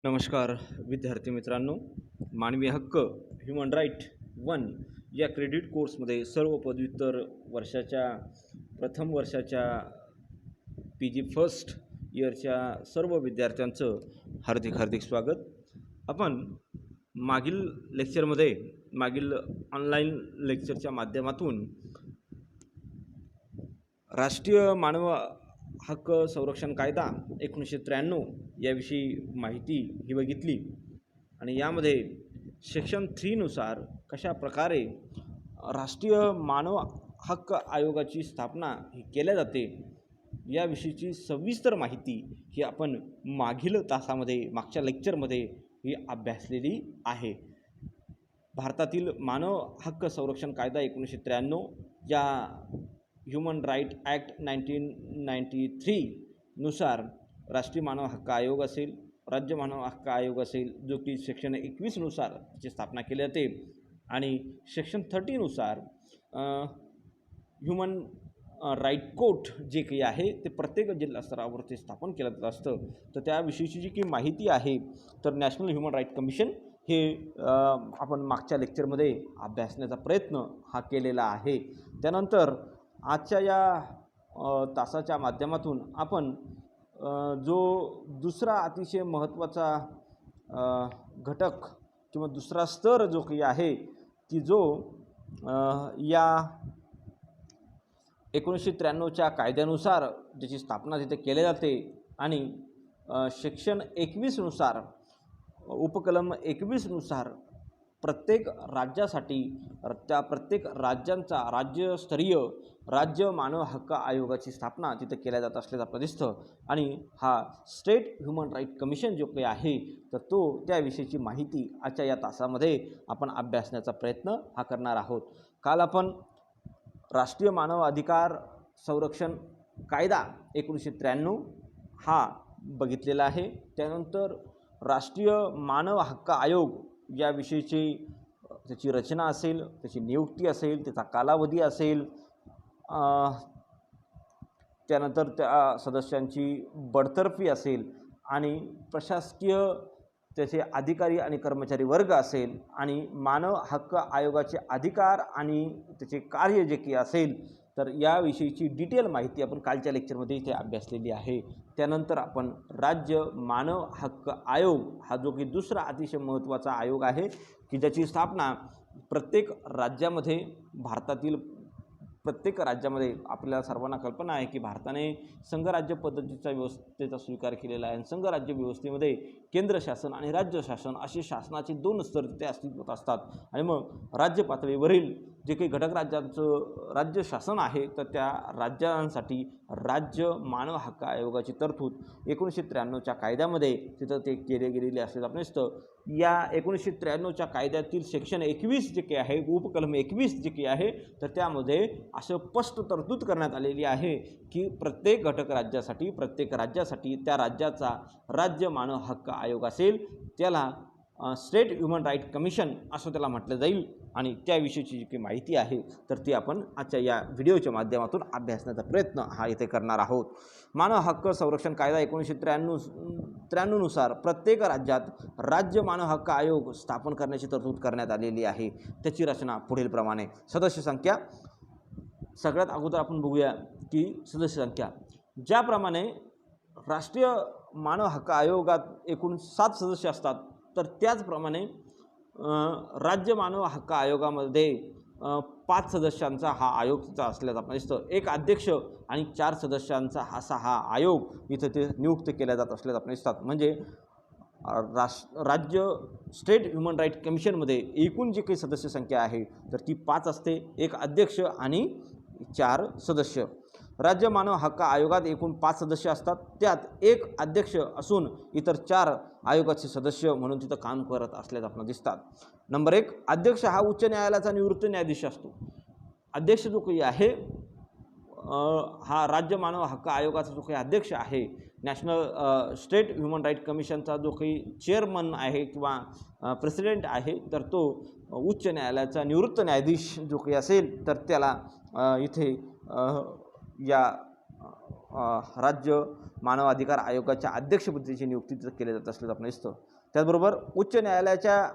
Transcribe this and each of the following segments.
नमस्कार विद्यार्थी मित्रांनो, मानवी हक्क ह्युमन राईट 1 या क्रेडिट कोर्समध्ये सर्व पदव्युत्तर वर्षाच्या प्रथम वर्षाच्या PG फर्स्ट इयरच्या सर्व विद्यार्थ्यांचं हार्दिक स्वागत. आपण मागील ऑनलाईन लेक्चरच्या माध्यमातून राष्ट्रीय मानव हक्क संरक्षण कायदा 1993 याविषयी माहिती ही बघितली आणि यामध्ये सेक्शन 3 नुसार कशा प्रकारे राष्ट्रीय मानव हक्क आयोगाची स्थापना ही केल्या जाते याविषयीची सविस्तर माहिती ही आपण मागच्या लेक्चरमध्ये ही अभ्यासलेली आहे. भारतातील मानव हक्क संरक्षण कायदा 1993 या ह्युमन राईट ॲक्ट 1993 नुसार राष्ट्रीय मानव हक्क आयोग असेल, राज्य मानव हक्क आयोग असेल, जो की सेक्शन 21 नुसार त्याची स्थापना केली जाते आणि सेक्शन 30 नुसार ह्युमन राईट कोर्ट जे काही आहे ते प्रत्येक जिल्हा स्तरावरती स्थापन केलं जात असतं. तर त्याविषयीची जी काही माहिती आहे तर नॅशनल ह्युमन राईट कमिशन हे आपण मागच्या लेक्चरमध्ये अभ्यासण्याचा प्रयत्न हा केलेला आहे. त्यानंतर आजच्या या तासाच्या माध्यमातून आपण जो दुसरा अतिशय महत्त्वाचा घटक किंवा दुसरा स्तर जो काही आहे की जो या 1993च्या कायद्यानुसार ज्याची स्थापना तिथे केली जाते आणि सेक्शन 21 नुसार उपकलम 21 नुसार प्रत्येक राज्यासाठी त्या प्रत्येक राज्यांचा राज्यस्तरीय राज्य मानव हक्क आयोगाची स्थापना तिथे केल्या जात असल्याचं आपलं दिसतं. आणि हा स्टेट ह्युमन राईट कमिशन जो काही आहे तर तो त्याविषयीची माहिती आजच्या या तासामध्ये आपण अभ्यासण्याचा प्रयत्न हा करणार आहोत. काल आपण राष्ट्रीय मानव अधिकार संरक्षण कायदा 1993 हा बघितलेला आहे. त्यानंतर राष्ट्रीय मानव हक्क आयोग याविषयीची त्याची रचना असेल, त्याची नियुक्ती असेल, त्याचा कालावधी असेल, त्यानंतर त्या सदस्यांची बडतर्फी असेल आणि प्रशासकीय त्याचे अधिकारी आणि कर्मचारी वर्ग असेल आणि मानव हक्क आयोगाचे अधिकार आणि त्याचे कार्य जे काही असेल तर याविषयीची डिटेल माहिती आपण कालच्या लेक्चरमध्ये इथे अभ्यासलेली आहे. त्यानंतर आपण राज्य मानव हक्क आयोग हा जो की दुसरा अतिशय महत्त्वाचा आयोग आहे की ज्याची स्थापना प्रत्येक राज्यामध्ये भारतातील प्रत्येक राज्यामध्ये आपल्याला सर्वांना कल्पना आहे की भारताने संघराज्य पद्धतीचा व्यवस्थेचा स्वीकार केलेला आहे. संघराज्य व्यवस्थेमध्ये केंद्र शासन आणि राज्य शासन असे शासनाचे 2 स्तर तिथे अस्तित्वात असतात आणि मग राज्य पातळीवरील जे काही घटक राज्यांचं राज्य शासन आहे तर त्या राज्यांसाठी राज्य मानव हक्क आयोगाची तरतूद 1993च्या कायद्यामध्ये तिथं ते केले गेलेले असल्याचं आपण दिसतं. या 1993च्या कायद्यातील सेक्शन 21 जे काही आहे उपकलम 21 जे काही आहे तर त्यामध्ये असं स्पष्ट तरतूद करण्यात आलेली आहे की प्रत्येक घटक राज्यासाठी प्रत्येक राज्यासाठी त्या राज्याचा राज्य मानव हक्क आयोग असेल त्याला स्टेट ह्युमन राईट कमिशन असं त्याला म्हटलं जाईल आणि त्याविषयीची जी काही माहिती आहे तर ती आपण आजच्या या व्हिडिओच्या माध्यमातून अभ्यासण्याचा प्रयत्न हा इथे करणार आहोत. मानव हक्क संरक्षण कायदा 1993 नुसार प्रत्येक राज्यात राज्य मानव हक्क आयोग स्थापन करण्याची तरतूद करण्यात आलेली आहे. त्याची रचना पुढील प्रमाणे. सदस्य संख्या सगळ्यात अगोदर आपण बघूया की सदस्य संख्या ज्याप्रमाणे राष्ट्रीय मानव हक्क आयोगात एकूण 7 सदस्य असतात तर त्याचप्रमाणे राज्य मानव हक्क आयोगामध्ये 5 सदस्यांचा हा आयोग असल्याचं आपण दिसतं. एक अध्यक्ष आणि 4 सदस्यांचा हा आयोग इथं ते नियुक्त केला जात असल्याचं आपण दिसतात. म्हणजे राज्य स्टेट ह्युमन राईट कमिशनमध्ये एकूण जी काही सदस्य संख्या आहे तर ती 5 असते. एक अध्यक्ष आणि 4 सदस्य. राज्य मानव हक्क आयोगात एकूण 5 सदस्य असतात. त्यात एक अध्यक्ष असून इतर 4 आयोगाचे सदस्य म्हणून तिथं काम करत असल्याचं आपल्याला दिसतात. नंबर 1 अध्यक्ष हा उच्च न्यायालयाचा निवृत्त न्यायाधीश असतो. अध्यक्ष जो काही आहे हा राज्य मानव हक्क आयोगाचा जो काही अध्यक्ष आहे नॅशनल स्टेट ह्युमन राईट कमिशनचा जो काही चेअरमन आहे किंवा प्रेसिडेंट आहे तर तो उच्च न्यायालयाचा निवृत्त न्यायाधीश जो काही असेल तर त्याला इथे या राज्य मानव अधिकार आयोगाच्या अध्यक्षपदाची नियुक्ती तिथं केली जात असल्याचं आपण दिसतं. त्याचबरोबर उच्च न्यायालयाच्या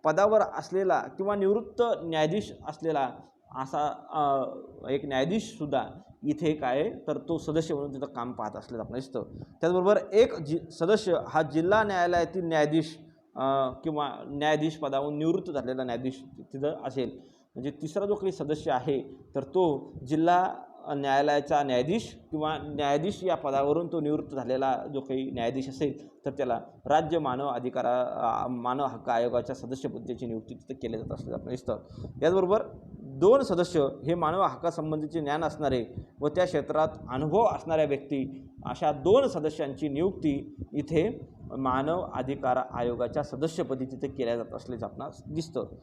पदावर असलेला किंवा निवृत्त न्यायाधीश असलेला असा एक न्यायाधीशसुद्धा इथे काय आहे तर तो सदस्य म्हणून तिथं काम पाहत असल्याचं आपण दिसतं. त्याचबरोबर एक सदस्य हा जिल्हा न्यायालयातील न्यायाधीश किंवा न्यायाधीश पदावरून निवृत्त झालेला न्यायाधीश तिथं असेल. म्हणजे तिसरा जो काही सदस्य आहे तर तो जिल्हा न्यायालयाचा न्यायाधीश किंवा न्यायाधीश या पदावरून तो निवृत्त झालेला जो काही न्यायाधीश असेल तर त्याला राज्य मानव हक्क आयोगाच्या सदस्यपदाची नियुक्ती तिथं केली जात असल्याचं आपण दिसतं. याचबरोबर 2 सदस्य हे मानव हक्कासंबंधीचे ज्ञान असणारे व त्या क्षेत्रात अनुभव असणाऱ्या व्यक्ती अशा 2 सदस्यांची नियुक्ती इथे मानव अधिकार आयोगाच्या सदस्यपदी तिथे केल्या जात असल्याचं आपणास दिसतं.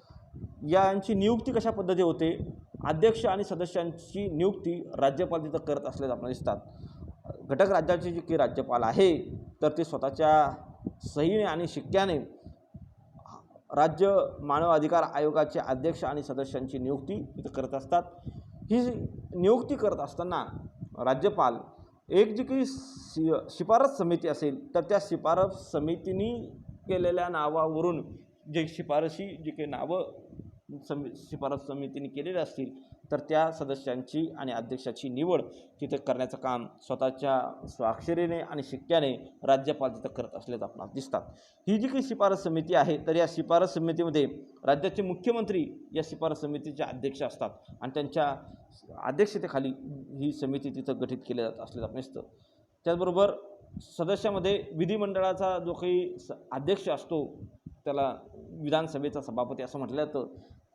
यांची नियुक्ती कशा पद्धती होते? अध्यक्ष आणि सदस्यांची नियुक्ती राज्यपाल तिथं करत असल्याचं आपल्याला दिसतात. घटक राज्याचे जे की राज्यपाल आहे तर ते स्वतःच्या सहीने आणि शिक्क्याने राज्य मानव अधिकार आयोगाचे अध्यक्ष आणि सदस्यांची नियुक्ती तिथं करत असतात. ही नियुक्ती करत असताना राज्यपाल एक जी काही शिफारस समिती असेल तर त्या शिफारस समितीने केलेल्या नावावरून जे शिफारशी जी काही नावं शिफारस समितीने केलेली असतील तर त्या सदस्यांची आणि अध्यक्षाची निवड तिथं करण्याचं काम स्वतःच्या स्वाक्षरीने आणि शिक्क्याने राज्यपाल तिथं करत असल्याचं आपल्याला दिसतात. ही जी काही शिफारस समिती आहे तर या शिफारस समितीमध्ये राज्याचे मुख्यमंत्री या शिफारस समितीचे अध्यक्ष असतात आणि त्यांच्या अध्यक्षतेखाली ही समिती तिथं गठीत केली जात असल्याचं आपण दिसतं. त्याचबरोबर सदस्यामध्ये विधिमंडळाचा जो काही अध्यक्ष असतो त्याला विधानसभेचा सभापती असं म्हटलं जातं.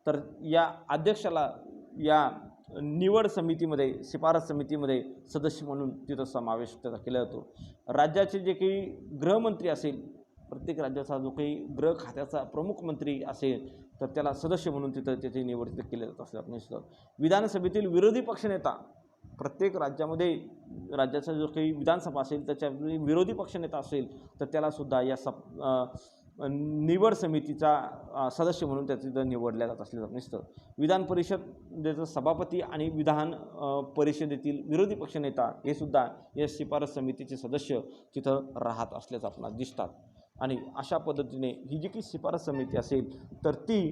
तर या अध्यक्षाला या निवड समितीमध्ये शिफारस समितीमध्ये सदस्य म्हणून तिथं समावेश त्याचा केला जातो. राज्याचे जे काही गृहमंत्री असेल प्रत्येक राज्याचा जो काही गृह खात्याचा प्रमुख मंत्री असेल तर त्याला सदस्य म्हणून तिथं त्याची निवड तिथं केली जात असं आपण दिसतं. विधानसभेतील विरोधी पक्षनेता प्रत्येक राज्यामध्ये राज्याचा जो काही विधानसभा असेल त्याच्या विरोधी पक्षनेता असेल तर त्यालासुद्धा या निवड समितीचा सदस्य म्हणून त्याचं निवडल्या जात असल्याचं दिसतं. विधान परिषदेचा सभापती आणि विधान परिषदेतील विरोधी पक्षनेता हे सुद्धा या शिफारस समितीचे सदस्य तिथं राहत असल्याचं आपल्याला दिसतात. आणि अशा पद्धतीने ही जी काही शिफारस समिती असेल तर ती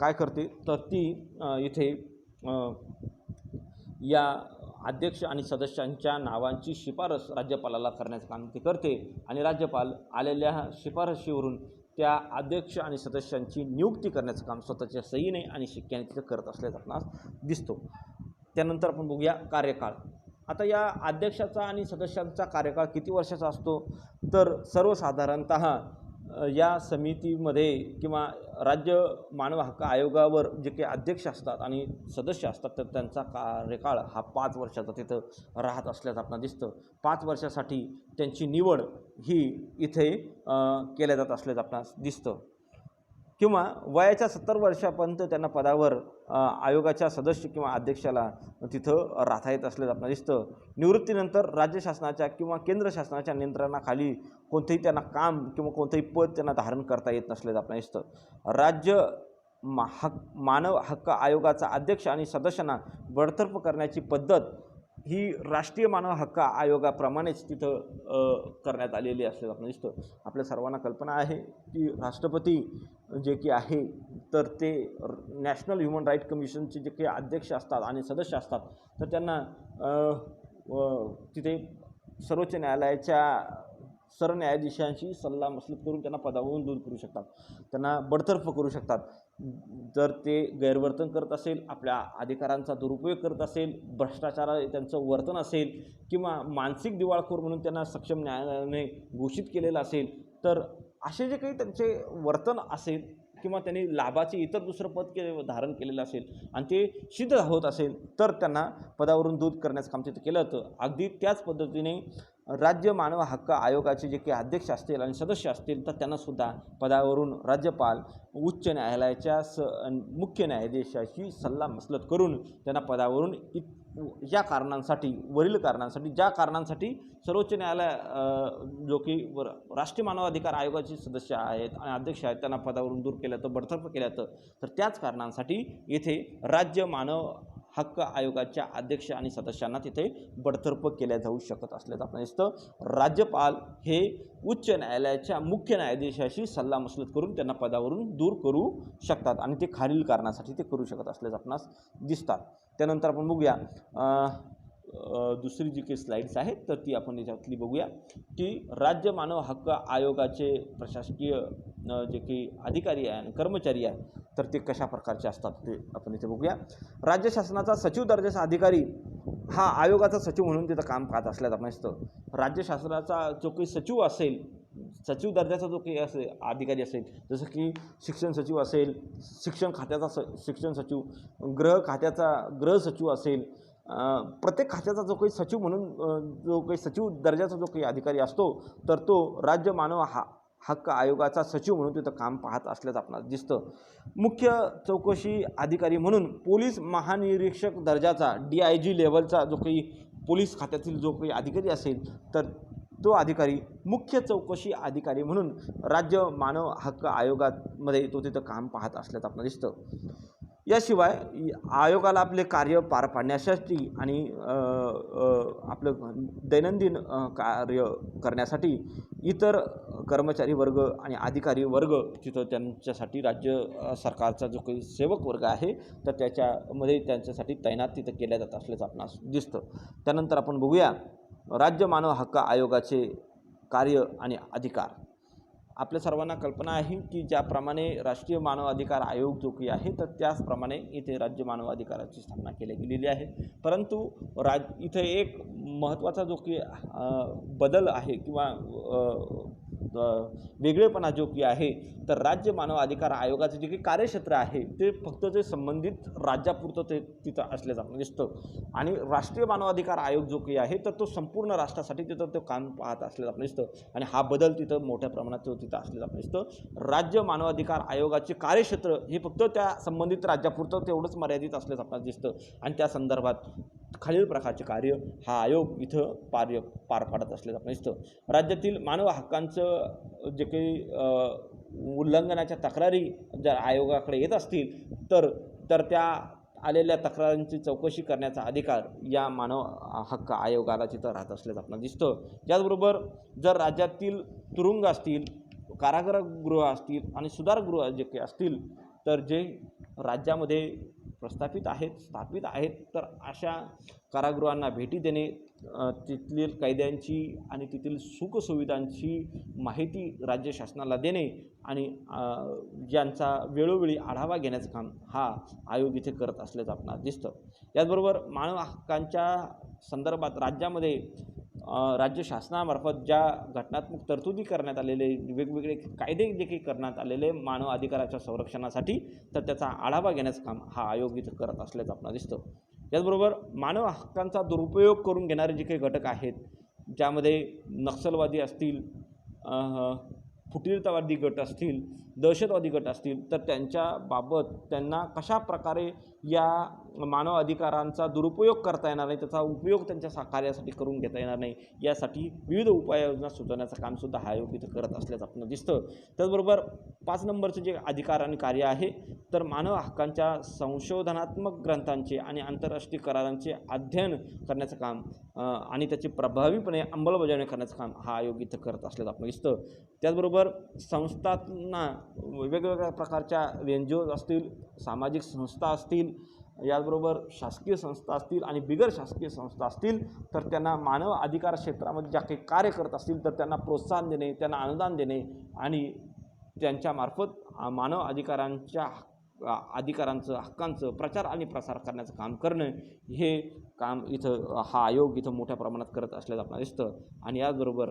काय करते तर ती इथे या अध्यक्ष आणि सदस्यांच्या नावांची शिफारस राज्यपालाला करण्याचं काम ते करते आणि राज्यपाल आलेल्या शिफारशीवरून त्या अध्यक्ष आणि सदस्यांची नियुक्ती करण्याचं काम स्वतःच्या सहीने आणि शिक्क्याने तिथं करत असल्याचं आपणास दिसतो. त्यानंतर आपण बघूया कार्यकाळ. आता या अध्यक्षाचा आणि सदस्यांचा कार्यकाळ किती वर्षाचा असतो तर सर्वसाधारणतः या समितीमध्ये किंवा राज्य मानव हक्क आयोगावर जे काही अध्यक्ष असतात आणि सदस्य असतात तर त्यांचा कार्यकाळ हा 5 वर्षाचा तिथं राहत असल्याचं आपल्याला दिसतं. 5 वर्षासाठी त्यांची निवड ही इथे केल्या जात असल्याचं आपल्याला दिसतं. किंवा वयाच्या 70 वर्षापर्यंत त्यांना पदावर आयोगाच्या सदस्य किंवा अध्यक्षाला तिथं राहता येत असल्याचं आपल्याला दिसतं. निवृत्तीनंतर राज्य शासनाच्या किंवा केंद्र शासनाच्या नियंत्रणाखाली कोणतेही त्यांना काम किंवा कोणतेही पद त्यांना धारण करता येत नसल्याचं आपल्याला दिसतं. राज्य मानव हक्क आयोगाचा अध्यक्ष आणि सदस्यांना बडतर्फ करण्याची पद्धत ही राष्ट्रीय मानव हक्क आयोगाप्रमाणेच तिथं करण्यात आलेली असल्याचं आपल्याला दिसतं. आपल्या सर्वांना कल्पना आहे की राष्ट्रपती जे की आहे तर ते नॅशनल ह्युमन राईट कमिशनचे जे काही अध्यक्ष असतात आणि सदस्य असतात तर त्यांना तिथे सर्वोच्च न्यायालयाच्या सरन्यायाधीशांशी सल्लामसलत करून त्यांना पदावरून दूर करू शकतात, त्यांना बडतर्फ करू शकतात. जर ते गैरवर्तन करत असेल, आपल्या अधिकारांचा दुरुपयोग करत असेल, भ्रष्टाचार त्यांचं वर्तन असेल किंवा मानसिक दिवाळखोर म्हणून त्यांना सक्षम न्यायालयाने घोषित केलेलं असेल तर असे जे काही त्यांचे वर्तन असेल किंवा त्यांनी लाभाचे इतर दुसरं पद धारण केलेलं असेल आणि ते सिद्ध होत असेल तर त्यांना पदावरून दूर करण्याचं काम तिथं केलं जातं. अगदी त्याच पद्धतीने राज्य मानव हक्क आयोगाचे जे काही अध्यक्ष असतील आणि सदस्य असतील तर त्यांनासुद्धा पदावरून राज्यपाल उच्च न्यायालयाच्या मुख्य न्यायाधीशाशी सल्लामसलत करून त्यांना पदावरून या कारणांसाठी वरील कारणांसाठी ज्या कारणांसाठी सर्वोच्च न्यायालय जो की राष्ट्रीय मानवाधिकार आयोगाचे सदस्य आहेत आणि अध्यक्ष आहेत त्यांना पदावरून दूर केलं तर बडतर्फ केलं जातं तर त्याच कारणांसाठी येथे राज्य मानव हक्क आयोगाच्या अध्यक्ष आणि सदस्यांना तिथे बडतर्फ केल्या जाऊ शकत असल्याचं आपण दिसतं. राज्यपाल हे उच्च न्यायालयाच्या मुख्य न्यायाधीशाशी सल्लामसलत करून त्यांना पदावरून दूर करू शकतात आणि ते खालील कारणासाठी ते करू शकत असल्याचं आपणास दिसतात. त्यानंतर आपण बघूया दुसरी जी काही स्लाइड्स आहेत तर ती आपण याच्यातली बघूया की राज्य मानव हक्क आयोगाचे प्रशासकीय जे काही अधिकारी आहे आणि कर्मचारी आहे तर ते कशा प्रकारचे असतात ते आपण इथे बघूया. राज्य शासनाचा सचिव दर्जाचा अधिकारी हा आयोगाचा सचिव म्हणून तिथं काम पाहत असल्याचं आपण दिसतं. राज्य शासनाचा जो काही सचिव असेल, सचिव दर्जाचा जो काही असेल अधिकारी असेल, जसं की शिक्षण सचिव असेल, शिक्षण खात्याचा शिक्षण सचिव, गृह खात्याचा गृह सचिव असेल, प्रत्येक खात्याचा जो काही सचिव म्हणून जो काही सचिव दर्जाचा जो काही अधिकारी असतो तर तो राज्य मानव हक्क आयोगाचा सचिव म्हणून तिथं काम पाहत असल्याचं आपल्याला दिसतं. मुख्य चौकशी अधिकारी म्हणून पोलीस महानिरीक्षक दर्जाचा DIG लेवलचा जो काही पोलीस खात्यातील जो काही अधिकारी असेल तर तो अधिकारी मुख्य चौकशी अधिकारी म्हणून राज्य मानव हक्क आयोगामध्ये तो तिथं काम पाहत असल्याचं आपल्याला दिसतं. याशिवाय आयोगाला आपले कार्य पार पाडण्यासाठी आणि आपलं दैनंदिन कार्य करण्यासाठी इतर कर्मचारी वर्ग आणि अधिकारी वर्ग तिथं त्यांच्यासाठी राज्य सरकारचा जो काही सेवक वर्ग आहे तर त्याच्यामध्ये त्यांच्यासाठी तैनात तिथं केल्या जात असल्याचं आपणास दिसतं. त्यानंतर आपण बघूया राज्य मानव हक्क आयोगाचे कार्य आणि अधिकार. आपल्या सर्वांना कल्पना आहे की ज्याप्रमाणे राष्ट्रीय मानव अधिकार आयोग जो काही आहे तर त्याचप्रमाणे इथे राज्य मानव अधिकाराची स्थापना केली गेलेली आहे. परंतु इथे एक महत्त्वाचा जो की बदल आहे किंवा वेगळेपणा जो की आहे तर राज्य मानव अधिकार आयोगाचे जे काही कार्यक्षेत्र आहे ते फक्त जे संबंधित राज्यापुरतं ते तिथं असल्याचं आपल्याला दिसतं आणि राष्ट्रीय मानव अधिकार आयोग जो काही आहे तर तो संपूर्ण राष्ट्रासाठी तिथं तो काम पाहत असल्याचं आपल्याला दिसतं आणि हा बदल तिथं मोठ्या प्रमाणात तिथं असल्याचं आपल्याला दिसतं. राज्य मानव अधिकार आयोगाचे कार्यक्षेत्र हे फक्त त्या संबंधित राज्यापुरतं तेवढंच मर्यादित असल्याचं आपल्याला दिसतं आणि त्या संदर्भात खालील प्रकारचे कार्य हा आयोग इथं पार पाडत असल्याचं आपल्याला दिसतं. राज्यातील मानव हक्कांचं जे काही उल्लंघनाच्या तक्रारी जर आयोगाकडे येत असतील तर त्या आलेल्या तक्रारींची चौकशी करण्याचा अधिकार या मानव हक्क आयोगाला तिथं राहत असल्याचं आपल्याला दिसतं. त्याचबरोबर जर राज्यातील तुरुंग असतील, कारागृह असतील आणि सुधारगृह जे काही असतील तर जे राज्यामध्ये प्रस्थापित आहेत स्थापित आहेत तर अशा कारागृहांना भेटी देणे, तिथली कैद्यांची आणि तेथील सुखसुविधांची माहिती राज्य शासनाला देणे आणि यांचा वेळोवेळी आढावा घेण्याचं काम हा आयोग इथे करत असल्याचं आपल्याला दिसतं. याचबरोबर मानव हक्कांच्या संदर्भात राज्यामध्ये राज्य शासनामार्फत ज्या घटनात्मक तरतुदी करण्यात आलेले वेगवेगळे कायदे जे काही करण्यात आलेले मानव अधिकाराच्या संरक्षणासाठी तर त्याचा आढावा घेण्याचं काम हा आयोग इथं करत असल्याचं आपल्याला दिसतं. त्याचबरोबर मानव हक्कांचा दुरुपयोग करून घेणारे जे काही घटक आहेत ज्यामध्ये नक्षलवादी असतील, फुटीरतावादी गट असतील, दहशतवादी गट असतील तर त्यांच्याबाबत त्यांना कशा प्रकारे या मानव अधिकारांचा दुरुपयोग करता येणार नाही, त्याचा उपयोग त्यांच्या कार्यासाठी करून घेता येणार नाही यासाठी विविध उपाययोजना सुचवण्याचं कामसुद्धा हा आयोग इथं करत असल्याचं आपल्याला दिसतं. त्याचबरोबर 5 नंबरचं जे अधिकार आणि कार्य आहे तर मानव हक्कांच्या संशोधनात्मक ग्रंथांचे आणि आंतरराष्ट्रीय करारांचे अध्ययन करण्याचं काम आणि त्याची प्रभावीपणे अंमलबजावणी करण्याचं काम हा आयोग इथं करत असल्याचं आपल्याला दिसतं. त्याचबरोबर संस्थांना वेगवेगळ्या प्रकारच्या NGOज असतील, सामाजिक संस्था असतील, याचबरोबर शासकीय संस्था असतील आणि बिगर शासकीय संस्था असतील तर त्यांना मानव अधिकार क्षेत्रामध्ये ज्या काही कार्य करत असतील तर त्यांना प्रोत्साहन देणे, त्यांना अनुदान देणे आणि त्यांच्यामार्फत मानव अधिकारांचं हक्कांचं प्रचार आणि प्रसार करण्याचं काम करणं हे काम इथं हा आयोग इथं मोठ्या प्रमाणात करत असल्याचं आपल्याला दिसतं. आणि याचबरोबर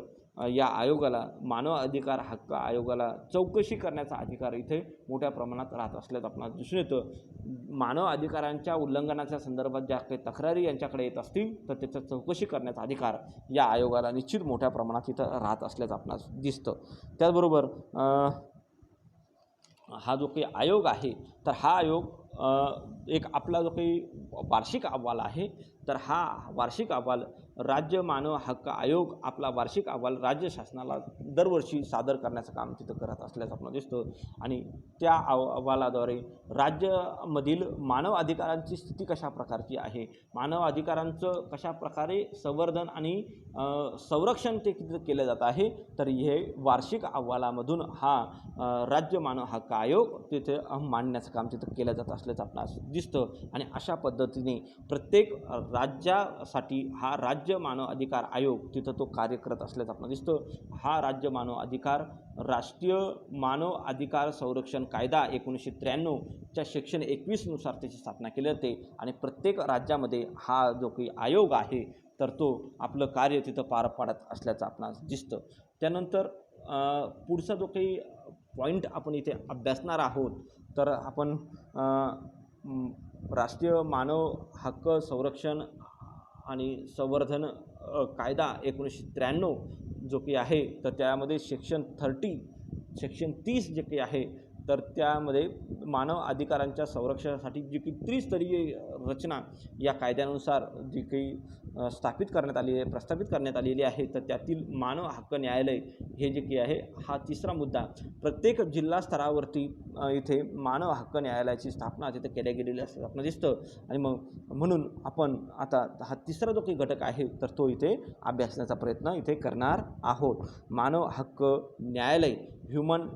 या आयोगाला मानव अधिकार हक्क आयोगाला चौकशी करण्याचा अधिकार इथे मोठ्या प्रमाणात राहत असल्याचं आपल्याला दिसून येतं. मानव अधिकारांच्या उल्लंघनाच्या संदर्भात ज्या काही तक्रारी यांच्याकडे येत असतील तर त्याच्या चौकशी करण्याचा अधिकार या आयोगाला निश्चित मोठ्या प्रमाणात इथं राहत असल्याचं आपल्याला दिसतं. त्याचबरोबर हा जो काही आयोग आहे तर हा आयोग एक आपला जो काही वार्षिक अहवाल आहे, तर हा वार्षिक अहवाल राज्य मानव हक्क आयोग आपला वार्षिक अहवाल राज्य शासनाला दरवर्षी सादर करण्याचं काम तिथं करत असल्याचं आपल्याला दिसतं. आणि त्या अहवालाद्वारे राज्यामधील मानव अधिकारांची स्थिती कशा प्रकारची आहे, मानव अधिकारांचं कशा प्रकारे संवर्धन आणि संरक्षण ते तिथं केलं जात आहे, तर हे वार्षिक अहवालामधून हा राज्य मानव हक्क आयोग तिथे मांडण्याचं काम तिथं केलं जात असल्याचं आपल्याला दिसतं. आणि अशा पद्धतीने प्रत्येक राज्यासाठी हा राज्य मानव अधिकार आयोग तिथं तो कार्य करत असल्याचं आपल्याला दिसतं. हा राज्य मानव अधिकार राष्ट्रीय मानव अधिकार संरक्षण कायदा 1993च्या सेक्शन 21 नुसार त्याची स्थापना केली जाते. आणि प्रत्येक राज्यामध्ये हा जो काही आयोग आहे, तर तो आपलं कार्य तिथं पार पाडत असल्याचं आपणास दिसतं. त्यानंतर पुढचा जो काही पॉईंट आपण इथे अभ्यासणार आहोत, तर आपण राष्ट्रीय मानव हक्क संरक्षण आणि संवर्धन कायदा 1993 जो काही आहे, तर त्यामध्ये सेक्शन 30 जे काही आहे, तर त्यामध्ये मानव अधिकारांच्या संरक्षणासाठी जी काही त्रिस्तरीय रचना या कायद्यानुसार जी काही प्रस्थापित करण्यात आलेली आहे, तर त्यातील मानव हक्क न्यायालय हे जे काही आहे, हा तिसरा मुद्दा. प्रत्येक जिल्हा स्तरावरती इथे मानव हक्क न्यायालयाची स्थापना तिथे केल्या गेलेली असं आपल्याला दिसतं. आणि म्हणून आपण आता हा तिसरा जो काही घटक आहे, तर तो इथे अभ्यासण्याचा प्रयत्न इथे करणार आहोत. मानव हक्क न्यायालय, ह्युमन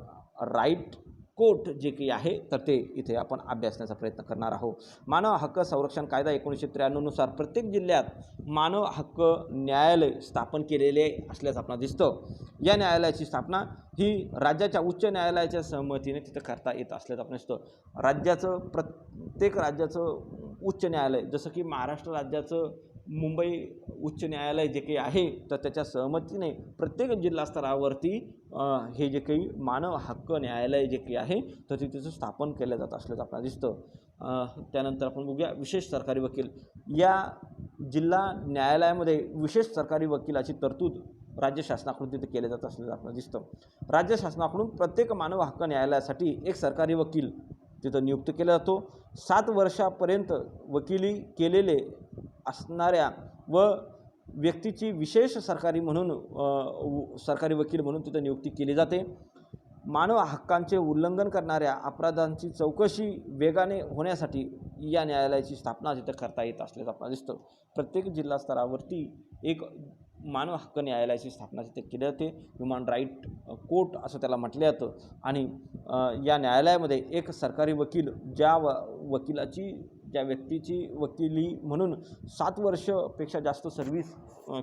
राईट कोर्ट जे काही आहे, तर ते इथे आपण अभ्यासण्याचा प्रयत्न करणार आहोत. मानव हक्क संरक्षण कायदा 1993 नुसार प्रत्येक जिल्ह्यात मानव हक्क न्यायालय स्थापन केलेले असल्याचं आपल्याला दिसतं. या न्यायालयाची स्थापना ही राज्याच्या उच्च न्यायालयाच्या सहमतीने तिथं करता येत असल्याचं आपण दिसतं. प्रत्येक राज्याचं उच्च न्यायालय, जसं की महाराष्ट्र राज्याचं मुंबई उच्च न्यायालय जे काही आहे, तर त्याच्या सहमतीने प्रत्येक जिल्हा स्तरावरती हे जे काही मानव हक्क न्यायालय जे काही आहे, तर ते तिथं स्थापन केलं जात असल्याचं आपल्याला दिसतं. त्यानंतर आपण बघूया विशेष सरकारी वकील. या जिल्हा न्यायालयामध्ये विशेष सरकारी वकिलाची तरतूद राज्य शासनाकडून तिथे केले जात असल्याचं आपल्याला दिसतं. राज्य शासनाकडून प्रत्येक मानव हक्क न्यायालयासाठी एक सरकारी वकील तिथं नियुक्त केला जातो. 7 वर्षापर्यंत वकिली केलेले असणाऱ्या व व्यक्तीची विशेष सरकारी वकील म्हणून तिथं नियुक्ती केली जाते. मानव हक्कांचे उल्लंघन करणाऱ्या अपराधांची चौकशी वेगाने होण्यासाठी या न्यायालयाची स्थापना तिथं करता येत असल्याचं आपल्याला दिसतं. प्रत्येक जिल्हा स्तरावरती एक मानव हक्क न्यायालयाची स्थापना तिथे केली जाते. ह्युमन राईट कोर्ट असं त्याला म्हटलं जातं. आणि या न्यायालयामध्ये एक सरकारी वकील ज्या व्यक्तीची वकिली म्हणून 7 वर्षपेक्षा जास्त सर्व्हिस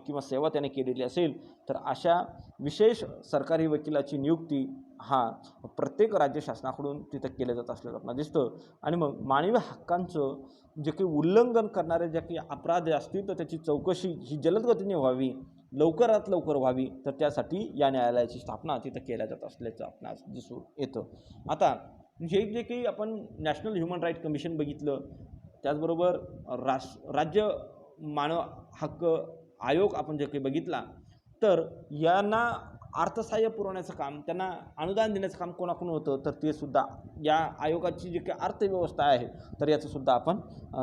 किंवा सेवा त्याने केलेली असेल, तर अशा विशेष सरकारी वकिलाची नियुक्ती हा प्रत्येक राज्य शासनाकडून तिथं केलं जात असल्याचं आपल्याला दिसतं. आणि मग मानवी हक्कांचं जे काही उल्लंघन करणारे जे काही अपराध असतील, तर त्याची चौकशी ही जलद गतीने व्हावी, लवकरात लवकर व्हावी, तर त्यासाठी या न्यायालयाची स्थापना तिथं केल्या जात असल्याचं आपणास दिसून येतं. आता हे जे काही आपण नॅशनल ह्युमन राईट कमिशन बघितलं, त्याचबरोबर राज्य मानव हक्क आयोग आपण जे काही बघितला, तर यांना अर्थसहाय्य पुरवण्याचं काम, त्यांना अनुदान देण्याचं काम कोणाकडून होतं, तर ते सुद्धा या आयोगाची जी काही अर्थव्यवस्था आहे, तर याचं सुद्धा आपण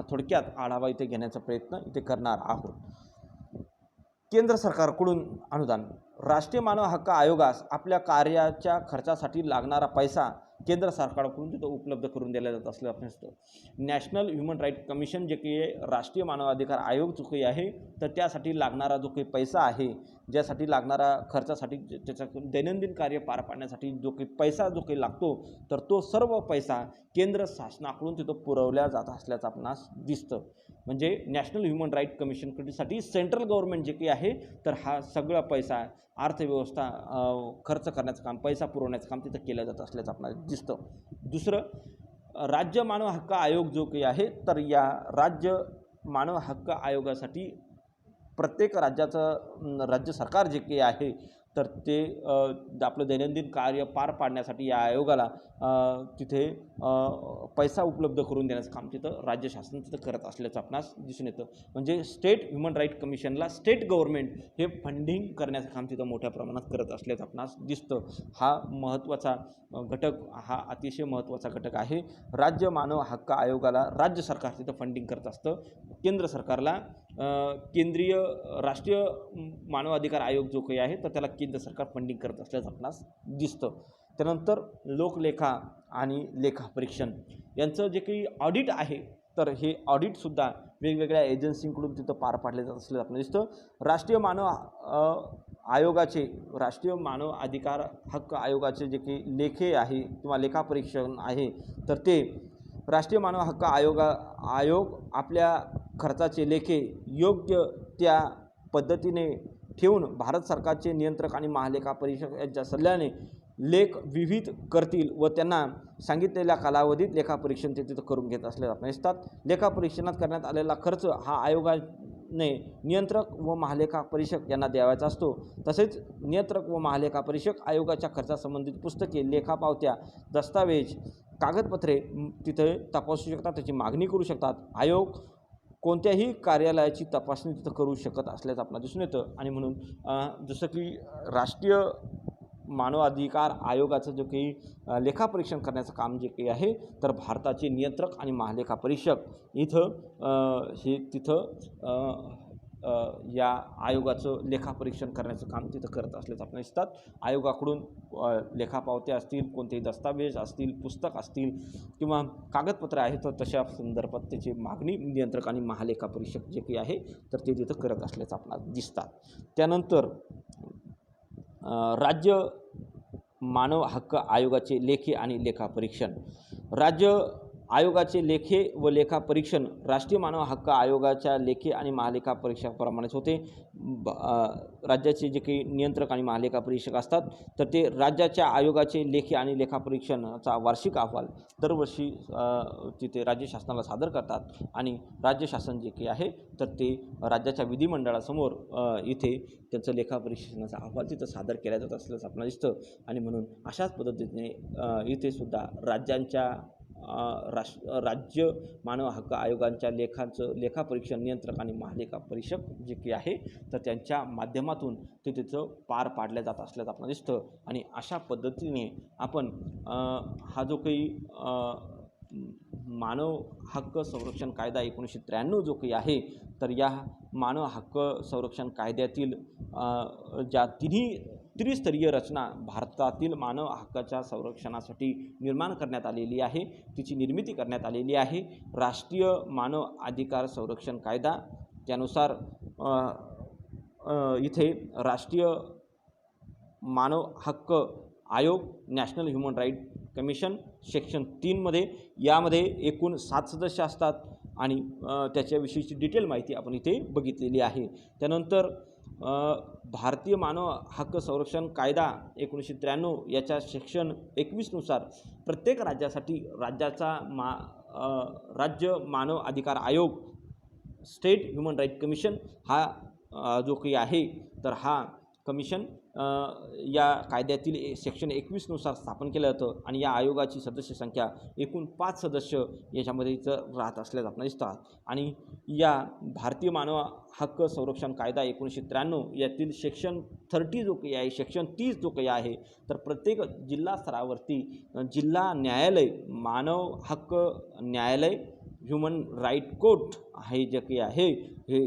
थोडक्यात आढावा इथे घेण्याचा प्रयत्न इथे करणार आहोत. केंद्र सरकारकडून अनुदान. राष्ट्रीय मानव हक्क आयोगास आपल्या कार्याच्या खर्चासाठी लागणारा पैसा केंद्र सरकारकडून तिथं उपलब्ध करून दिला जात असलं आपण असतं. नॅशनल ह्युमन राईट कमिशन जे काही आहे, राष्ट्रीय मानवाधिकार आयोग जो काही आहे, तर त्यासाठी लागणारा जो काही पैसा आहे, ज्यासाठी लागणारा खर्चासाठी, त्याचं दैनंदिन कार्य पार पाडण्यासाठी जो काही पैसा जो काही लागतो, तर तो सर्व पैसा केंद्र शासनाकडून तिथं पुरवल्या जात असल्याचं आपणास दिसतं. म्हणजे नॅशनल ह्युमन राईट कमिशनसाठी सेंट्रल गव्हर्नमेंट जे काही आहे, तर हा सगळा पैसा अर्थव्यवस्था खर्च करण्याचं काम, पैसा पुरवण्याचं काम तिथं केलं जात असल्याचं आपल्याला दिसतं. दुसरं, राज्य मानव हक्क आयोग जो काही आहे, तर या राज्य मानव हक्क आयोगासाठी प्रत्येक राज्य सरकार जे काही आहे, तर ते आपलं दैनंदिन कार्य पार पाडण्यासाठी या आयोगाला तिथे पैसा उपलब्ध करून देण्याचं काम तिथं राज्य शासन तिथं करत असल्याचं आपणास दिसून येतं. म्हणजे स्टेट ह्युमन राईट कमिशनला स्टेट गव्हर्नमेंट हे फंडिंग करण्याचं काम तिथं मोठ्या प्रमाणात करत असल्याचं आपणास दिसतं. हा महत्त्वाचा घटक, हा अतिशय महत्त्वाचा घटक आहे. राज्य मानव हक्क आयोगाला राज्य सरकार तिथं फंडिंग करत असतं. केंद्र सरकारला केंद्रीय राष्ट्रीय मानव अधिकार आयोग जो काही आहे तर त्याला केंद्र सरकार फंडिंग करत असल्याचं आपणास दिसतं. त्यानंतर लोकलेखा आणि लेखापरीक्षण यांचं जे काही ऑडिट आहे तर हे ऑडिटसुद्धा वेगवेगळ्या एजन्सींकडून तिथं पार पाडले जात असल्याचं आपल्याला दिसतं. राष्ट्रीय मानव अधिकार हक्क आयोगाचे जे काही लेखे आहे किंवा लेखापरीक्षण आहे तर ते राष्ट्रीय मानव हक्क आयोग आपल्या खर्चाचे लेखे योग्य त्या पद्धतीने ठेवून भारत सरकारचे नियंत्रक आणि महालेखा परीक्षक यांच्या सल्ल्याने लेख विविध करतील व त्यांना सांगितलेल्या कालावधीत लेखापरीक्षण ते तिथं करून घेत असल्याचं आपल्याला दिसतात. लेखापरीक्षणात करण्यात आलेला खर्च हा आयोगाने नियंत्रक व महालेखा परीक्षक यांना द्यावायचा असतो. तसेच नियंत्रक व महालेखा परीक्षक आयोगाच्या खर्चासंबंधित पुस्तके, लेखापावत्या, दस्तावेज, कागदपत्रे तिथे तपासू शकतात, त्याची मागणी करू शकतात. आयोग कोणत्याही कार्यालयाची तपासणी तिथं करू शकत असल्याचं आपल्याला दिसून येतं. आणि म्हणून जसं की राष्ट्रीय मानव अधिकार आयोगाचं जो काही लेखापरीक्षण करण्याचं काम जे काही आहे तर भारताचे नियंत्रक आणि महालेखा परीक्षक या आयोगाचं लेखापरीक्षण करण्याचं काम तिथं करत असल्याचं आपल्याला दिसतात. आयोगाकडून लेखापावत्या असतील, कोणतेही दस्तावेज असतील, पुस्तक असतील किंवा कागदपत्र आहेत तर तशा संदर्भात त्याची मागणी नियंत्रक आणि महालेखा परीक्षक जे काही आहे तर ते तिथं करत असल्याचं आपल्याला दिसतात. त्यानंतर राज्य मानव हक्क आयोगाचे लेखे आणि लेखापरीक्षण. राज्य आयोगाचे लेखे व लेखापरीक्षण राष्ट्रीय मानव हक्क आयोगाच्या लेखे आणि महालेखा परीक्षकाप्रमाणेच होते. राज्याचे जे काही नियंत्रक आणि महालेखा परीक्षक असतात तर ते राज्याच्या आयोगाचे लेखे आणि लेखापरीक्षणाचा वार्षिक अहवाल दरवर्षी तिथे राज्य शासनाला सादर करतात आणि राज्य शासन जे काही आहे तर ते राज्याच्या विधिमंडळासमोर इथे त्यांचं लेखापरीक्षणाचा अहवाल तिथं सादर केला जात असल्याचं आपल्याला दिसतं. आणि म्हणून अशाच पद्धतीने इथे सुद्धा राज्यांच्या राज्य मानव हक्क आयोगांच्या लेखापरीक्षण नियंत्रक आणि महालेखा परीक्षक जे काही आहे तर त्यांच्या माध्यमातून ते तिथं पार पाडल्या जात असल्याचं आपल्याला दिसतं. आणि अशा पद्धतीने आपण हा जो काही मानव हक्क संरक्षण कायदा 1993 जो काही आहे तर या मानव हक्क संरक्षण कायद्यातील ज्या त्रिस्तरीय रचना भारतातील मानव हक्काच्या संरक्षणासाठी निर्माण करण्यात आलेली आहे, तिची निर्मिती करण्यात आलेली आहे. राष्ट्रीय मानव अधिकार संरक्षण कायदा त्यानुसार इथे राष्ट्रीय मानव हक्क आयोग, national human right commission section 3 यामध्ये एकूण 7 सदस्य असतात आणि त्याच्याविषयीची डिटेल माहिती आपण इथे बघितलेली आहे. त्यानंतर भारतीय मानव हक्क संरक्षण कायदा 1993 याच्या सेक्शन 21नुसार प्रत्येक राज्यासाठी राज्य मानव अधिकार आयोग, स्टेट ह्युमन राईट कमिशन हा जो काही आहे तर हा कमिशन या कायद्यातील सेक्शन 21नुसार स्थापन केलं जातं आणि या आयोगाची सदस्य संख्या एकूण 5 सदस्य याच्यामध्ये इथं राहत असल्याचं आपल्याला दिसतात. आणि या भारतीय मानव हक्क संरक्षण कायदा 1993 यातील सेक्शन 30 जो काही आहे, सेक्शन 30 जो काही आहे तर प्रत्येक जिल्हा स्तरावरती जिल्हा न्यायालय, मानव हक्क न्यायालय, ह्युमन राईट कोर्ट हे जे काही आहे हे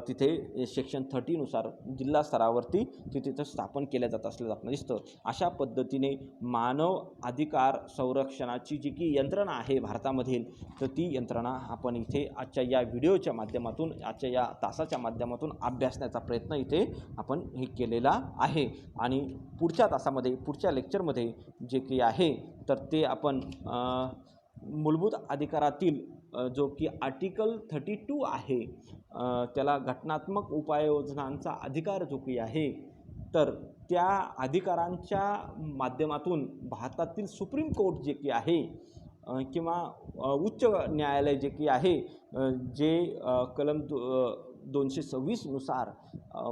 तिथे सेक्शन 30नुसार जिल्हा स्तरावरती तिथं स्थापन केल्या जात असल्याचं आपल्याला दिसतं. अशा पद्धतीने मानव अधिकार संरक्षणाची जी की यंत्रणा आहे भारतामधील तर ती यंत्रणा आपण इथे आजच्या या व्हिडिओच्या माध्यमातून, आजच्या या तासाच्या माध्यमातून अभ्यासण्याचा प्रयत्न इथे आपण हे केलेला आहे. आणि पुढच्या तासामध्ये, पुढच्या लेक्चरमध्ये जे काही आहे तर ते आपण मूलभूत अधिकारातील जो की आर्टिकल 32 आहे त्याला घटनात्मक उपाययोजनांचा अधिकार जो काही आहे तर त्या अधिकारांच्या माध्यमातून भारतातील सुप्रीम कोर्ट जे की आहे किंवा उच्च न्यायालय जे की आहे जे कलम 226 नुसार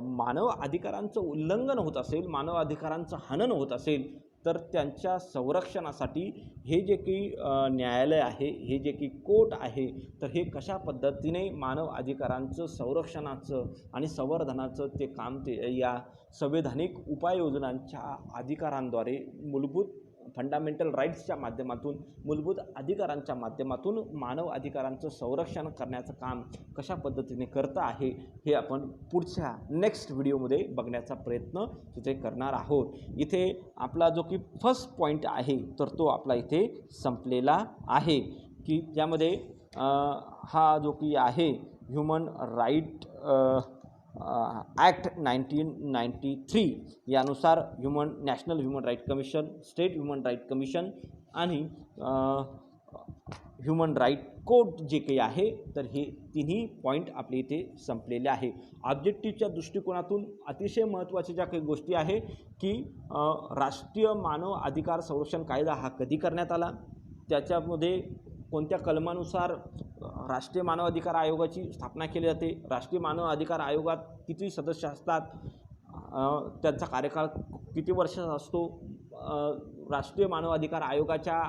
मानव अधिकारांचं उल्लंघन होत असेल, मानव अधिकारांचं हनन होत असेल, तर त्यांच्या संरक्षणासाठी हे जे की न्यायालय आहे, हे जे की कोर्ट आहे, तर हे कशा पद्धतीने मानव अधिकारांचं संरक्षणाचं आणि संवर्धनाचं ते काम ते या संवैधानिक उपाययोजनांच्या अधिकारांद्वारे मूलभूत फंडामेंटल राईट्सच्या माध्यमातून, मूलभूत अधिकारांच्या माध्यमातून मानव अधिकारांचं संरक्षण करण्याचं काम कशा पद्धतीने करतं आहे, हे आपण पुढच्या नेक्स्ट व्हिडिओमध्ये बघण्याचा प्रयत्न तिथे करणार आहोत. इथे आपला जो की फर्स्ट पॉईंट आहे, तर तो आपला इथे संपलेला आहे, की ज्यामध्ये हा जो की आहे ह्युमन राईट ॲक्ट 1993 यानुसार national human right commission, state human right commission आणि ह्युमन राईट कोर्ट जे काही आहे, तर हे तिन्ही पॉईंट आपले इथे संपलेले आहे. ऑब्जेक्टिव्हच्या दृष्टिकोनातून अतिशय महत्त्वाच्या ज्या काही गोष्टी आहे, की राष्ट्रीय मानव अधिकार संरक्षण कायदा हा कधी करण्यात आला, त्याच्यामध्ये कोणत्या कलमानुसार राष्ट्रीय मानव अधिकार आयोगाची स्थापना केली जाते, राष्ट्रीय मानव अधिकार आयोगात किती सदस्य असतात, त्यांचा कार्यकाळ किती वर्षाचा असतो, राष्ट्रीय मानव अधिकार आयोगाच्या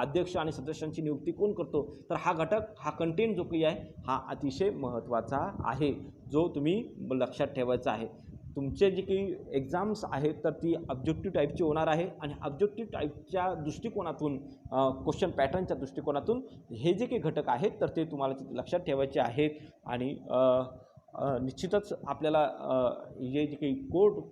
अध्यक्ष आणि सदस्यांची नियुक्ती कोण करतो, तर हा घटक, हा कंटेंट जो काही आहे हा अतिशय महत्त्वाचा आहे, जो तुम्ही लक्षात ठेवायचा आहे. तुमचे जे काही एक्झाम्स आहेत तर ती ऑब्जेक्टिव्ह टाईपची होणार आहे आणि ऑब्जेक्टिव्ह टाईपच्या दृष्टिकोनातून, क्वेश्चन पॅटर्नच्या दृष्टिकोनातून हे जे काही घटक आहेत तर ते तुम्हाला लक्षात ठेवायचे आहेत. आणि निश्चितच आपल्याला हे जे काही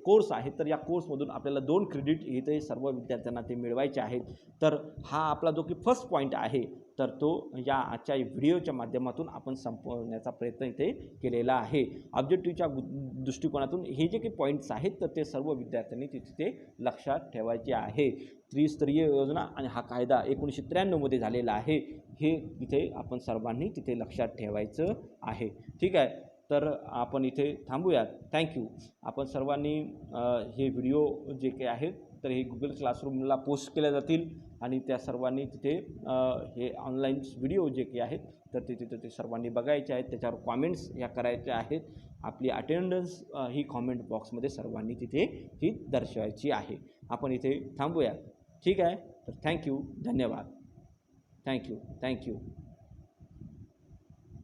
कोर्स आहे तर या कोर्समधून आपल्याला 2 क्रेडिट इथे सर्व विद्यार्थ्यांना ते मिळवायचे आहेत. तर हा आपला जो की फर्स्ट पॉईंट आहे तर तो या आजच्या व्हिडिओच्या माध्यमातून आपण संपवण्याचा प्रयत्न इथे केलेला आहे. ऑब्जेक्टिव्हच्या दृष्टिकोनातून हे जे काही पॉईंट्स आहेत तर ते सर्व विद्यार्थ्यांनी तिथे लक्षात ठेवायचे आहे. त्रिस्तरीय योजना आणि हा कायदा 1993 झालेला आहे, हे तिथे आपण सर्वांनी तिथे लक्षात ठेवायचं आहे. ठीक आहे, तर आपण इथे थांबूयात. थँक्यू. आपण सर्वांनी हे व्हिडिओ जे काही आहेत तर हे गुगल क्लासरूमला पोस्ट केल्या जातील आणि त्या सर्वांनी तिथे हे ऑनलाईन व्हिडिओ जे काही आहेत तर ते तिथे ते सर्वांनी बघायचे आहेत, त्याच्यावर कॉमेंट्स या करायच्या आहेत. आपली अटेंडन्स ही कॉमेंट बॉक्समध्ये सर्वांनी तिथे ही दर्शवायची आहे. आपण इथे थांबूयात. ठीक आहे, तर थँक्यू, धन्यवाद. थँक्यू.